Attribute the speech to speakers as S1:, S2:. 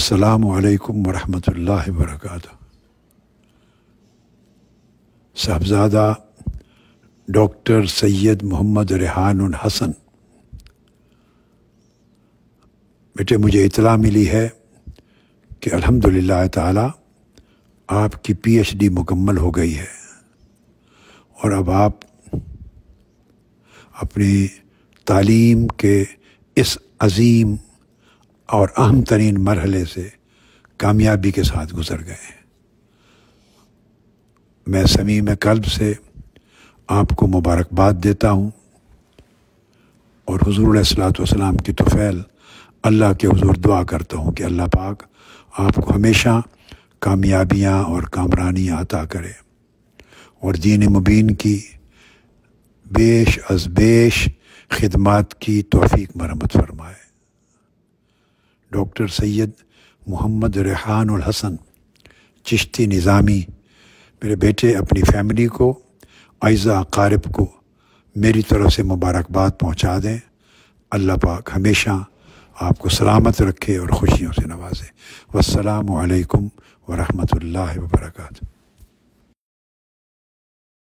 S1: السلام علیکم ورحمۃ اللہ وبرکاتہ۔ صاحبزادہ ڈاکٹر سید محمد ریحان الحسن، بیٹے مجھے اطلاع ملی ہے کہ الحمدللہ تعالی آپ کی پی ایچ ڈی مکمل ہو گئی ہے اور اب آپ اپنی تعلیم کے اس عظیم اور اہم ترین مرحلے سے کامیابی کے ساتھ گزر گئے ہیں۔ میں صمیم قلب سے آپ کو مبارکباد دیتا ہوں اور حضور علیہ الصلوۃ والسلام کی طفیل اللہ کے حضور دعا کرتا ہوں کہ اللہ پاک آپ کو ہمیشہ کامیابیاں اور کامرانیاں عطا کرے اور دین مبین کی بیش از بیش خدمات کی توفیق مرحمت فرمائے۔ ڈاکٹر سید محمد ریحان الحسن چشتی نظامی، میرے بیٹے اپنی فیملی کو، اعزاء اقارب کو میری طرف سے مبارکباد پہنچا دیں۔ اللہ پاک ہمیشہ آپ کو سلامت رکھے اور خوشیوں سے نوازے۔ والسلام علیکم ورحمۃ اللہ وبرکاتہ۔